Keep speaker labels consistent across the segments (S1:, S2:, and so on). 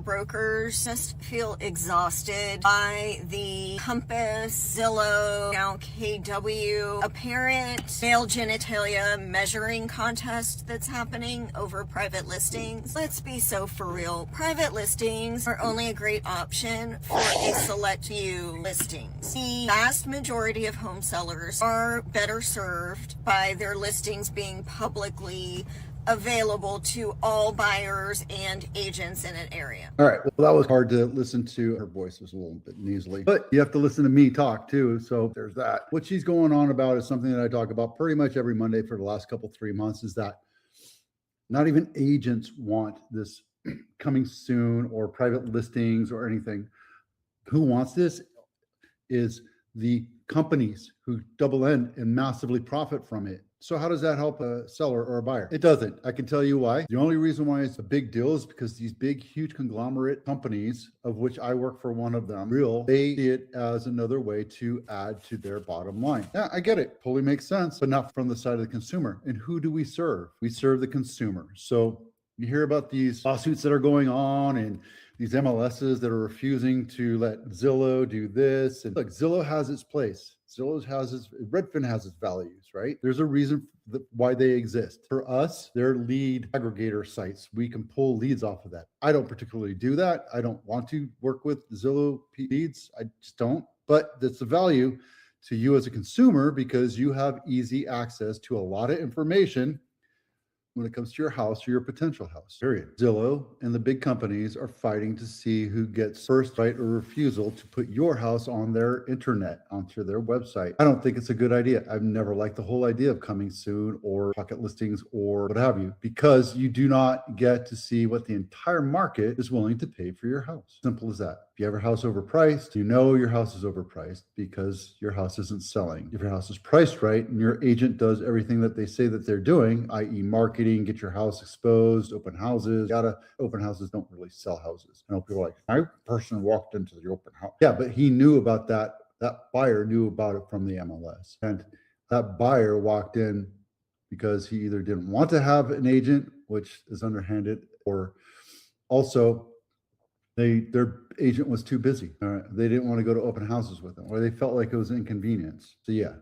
S1: brokers just feel exhausted by the Compass, Zillow, now KW, apparent male genitalia measuring contest that's happening over private listings. Let's be so for real. Private listings are only a great option for a select few listings. The vast majority of home sellers are better served by their listings being publicly available to all buyers and agents in an area.
S2: All right. Well, that was hard to listen to. Her voice was a little bit nasally, but you have to listen to me talk too. So there's that. What she's going on about is something that I talk about pretty much every Monday for the last 3 months, is that not even agents want this coming soon or private listings or anything. Who wants this is the companies who double end and massively profit from it. So how does that help a seller or a buyer? It doesn't. I can tell you why. The only reason why it's a big deal is because these big, huge conglomerate companies, of which I work for one of them, they see it as another way to add to their bottom line. Yeah, I get it. Totally makes sense, but not from the side of the consumer. And who do we serve? We serve the consumer. So you hear about these lawsuits that are going on and these MLSs that are refusing to let Zillow do this. And look, Zillow has its place. Redfin has its values, right? There's a reason why they exist. For us, they're lead aggregator sites. We can pull leads off of that. I don't particularly do that. I don't want to work with Zillow leads. I just don't. But that's the value to you as a consumer, because you have easy access to a lot of information when it comes to your house or your potential house, period. Zillow and the big companies are fighting to see who gets first right or refusal to put your house on their internet, onto their website. I don't think it's a good idea. I've never liked the whole idea of coming soon or pocket listings or what have you, because you do not get to see what the entire market is willing to pay for your house. Simple as that. If you have your house overpriced, you know your house is overpriced because your house isn't selling. If your house is priced right and your agent does everything that they say that they're doing, i.e. marketing, get your house exposed, open houses, open houses don't really sell houses. I know people are like, my person walked into the open house. Yeah, but he knew about that. That buyer knew about it from the MLS. And that buyer walked in because he either didn't want to have an agent, which is underhanded, or also their agent was too busy. They didn't want to go to open houses with them, or they felt like it was an inconvenience. So yeah,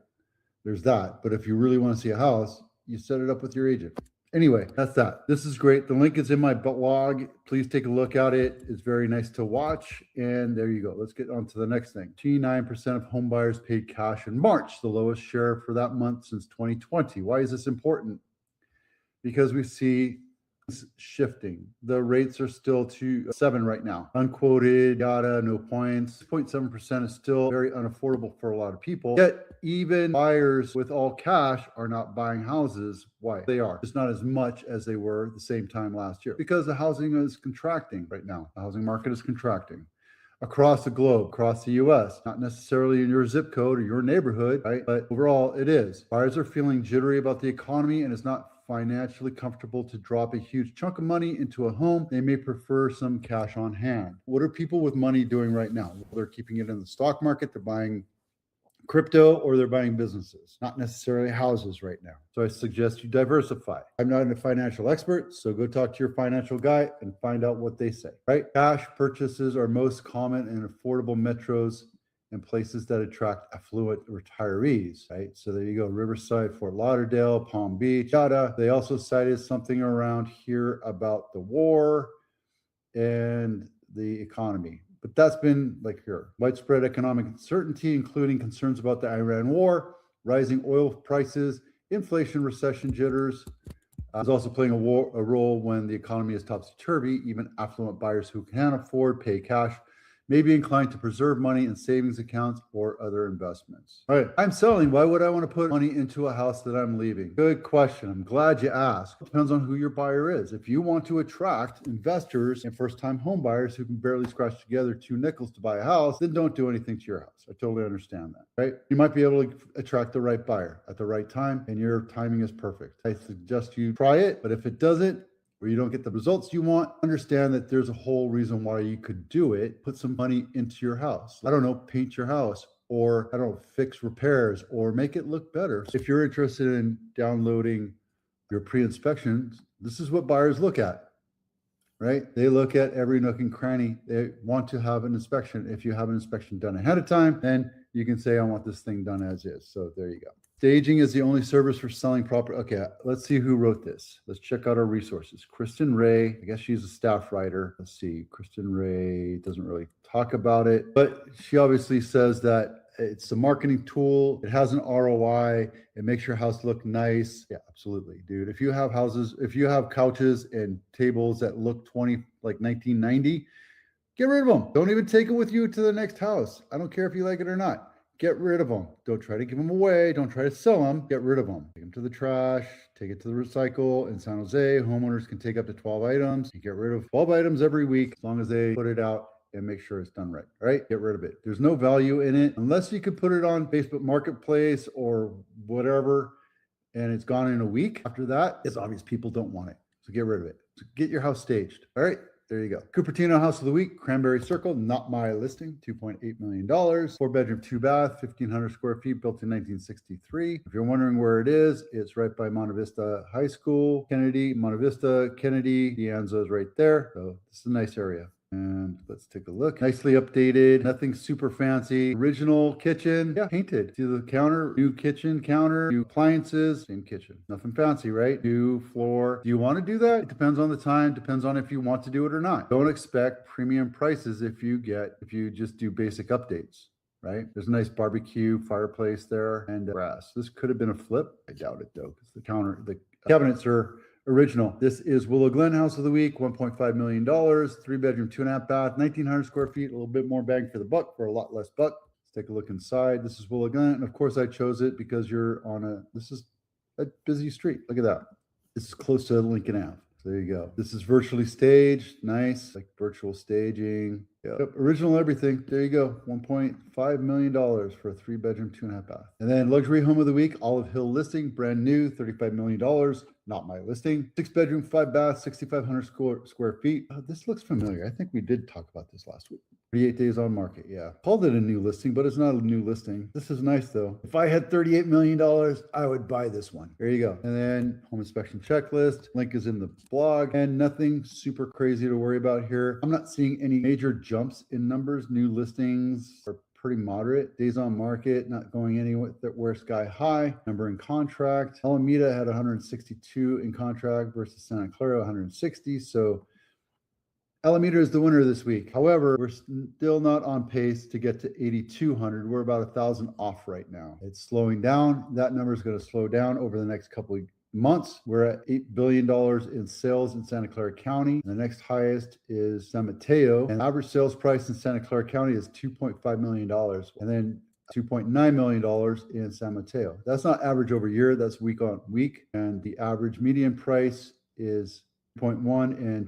S2: there's that. But if you really want to see a house, you set it up with your agent. Anyway, that's that. This is great. The link is in my blog. Please take a look at it. It's very nice to watch. And there you go. Let's get on to the next thing. 29% of home buyers paid cash in March, the lowest share for that month since 2020. Why is this important? Because we see shifting. The rates are still 7 right now. Unquoted data, no points. 0.7% is still very unaffordable for a lot of people. Yet even buyers with all cash are not buying houses. Why? They are. It's not as much as they were the same time last year, because the housing is contracting right now. The housing market is contracting across the globe, across the US, not necessarily in your zip code or your neighborhood, right? But overall it is. Buyers are feeling jittery about the economy, and it's not financially comfortable to drop a huge chunk of money into a home. They may prefer some cash on hand. What are people with money doing right now? Well, they're keeping it in the stock market. They're buying crypto, or they're buying businesses, not necessarily houses right now. So I suggest you diversify. I'm not a financial expert, so go talk to your financial guy and find out what they say, right? Cash purchases are most common in affordable metros and places that attract affluent retirees, right? So there you go, Riverside, Fort Lauderdale, Palm Beach, yada. They also cited something around here about the war and the economy. But that's been like here, widespread economic uncertainty, including concerns about the Iran war, rising oil prices, inflation, recession jitters, is also playing a role when the economy is topsy-turvy. Even affluent buyers who can afford pay cash may be inclined to preserve money in savings accounts or other investments. All right, I'm selling. Why would I want to put money into a house that I'm leaving? Good question. I'm glad you asked. It depends on who your buyer is. If you want to attract investors and first-time home buyers who can barely scratch together 2 nickels to buy a house, then don't do anything to your house. I totally understand that, right? You might be able to attract the right buyer at the right time, and your timing is perfect. I suggest you try it, but if it doesn't, or you don't get the results you want, understand that there's a whole reason why you could do it. Put some money into your house. I don't know, paint your house, or I don't know, fix repairs, or make it look better. If you're interested in downloading your pre-inspections, this is what buyers look at. right? They look at every nook and cranny. They want to have an inspection. If you have an inspection done ahead of time, then you can say, I want this thing done as is. So there you go. Staging is the only service for selling property. Okay, let's see who wrote this. Let's check out our resources. Kristen Ray, I guess she's a staff writer. Let's see, Kristen Ray doesn't really talk about it, but she obviously says that it's a marketing tool. It has an ROI. It makes your house look nice. Yeah, absolutely, dude. If you have houses, if you have couches and tables that look like 1990, get rid of them. Don't even take it with you to the next house. I don't care if you like it or not. Get rid of them. Don't try to give them away. Don't try to sell them. Get rid of them. Take them to the trash. Take it to the recycle. In San Jose, homeowners can take up to 12 items. You get rid of 12 items every week as long as they put it out and make sure it's done right. All right, get rid of it. There's no value in it unless you could put it on Facebook Marketplace or whatever, and it's gone in a week. After that, it's obvious people don't want it. So get rid of it. So get your house staged. All right. There you go. Cupertino House of the Week, Cranberry Circle, not my listing, $2.8 million, 4-bedroom, 2-bath, 1,500 square feet, built in 1963. If you're wondering where it is, it's right by Monte Vista High School, Kennedy, Monte Vista, Kennedy, De Anza's right there. So this is a nice area. And let's take a look. Nicely updated, nothing super fancy. Original kitchen, yeah, painted. See the counter, new kitchen counter, new appliances, same kitchen. Nothing fancy, right? New floor. Do you want to do that? It depends on the time, depends on if you want to do it or not. Don't expect premium prices if you just do basic updates. Right? There's a nice barbecue fireplace there and grass. This could have been a flip. I doubt it though, because the cabinets are original. This is Willow Glen House of the Week, $1.5 million, 3-bedroom, 2.5-bath, 1,900 square feet, a little bit more bang for the buck for a lot less buck. Let's take a look inside. This is Willow Glen. And of course I chose it because this is a busy street. Look at that. This is close to Lincoln Ave. So there you go. This is virtually staged. Nice, like virtual staging. Yep. Original everything. There you go. $1.5 million for a 3-bedroom, 2.5-bath. And then luxury home of the week, Olive Hill listing, brand new, $35 million. Not my listing. 6-bedroom, 5-bath, 6,500 square feet. This looks familiar. I think we did talk about this last week. 38 days on market. Yeah. Called it a new listing, but it's not a new listing. This is nice though. If I had $38 million, I would buy this one. There you go. And then home inspection checklist. Link is in the blog and nothing super crazy to worry about here. I'm not seeing any major jumps in numbers. New listings are pretty moderate. Days on market, not going anywhere sky high. Number in contract. Alameda had 162 in contract versus Santa Clara 160. So Alameda is the winner this week. However, we're still not on pace to get to 8,200. We're about 1,000 off right now. It's slowing down. That number is going to slow down over the next couple of months. We're at $8 billion in sales in Santa Clara County. The next highest is San Mateo. And average sales price in Santa Clara County is $2.5 million. And then $2.9 million in San Mateo. That's not average over year. That's week on week. And the average median price is 0.1 and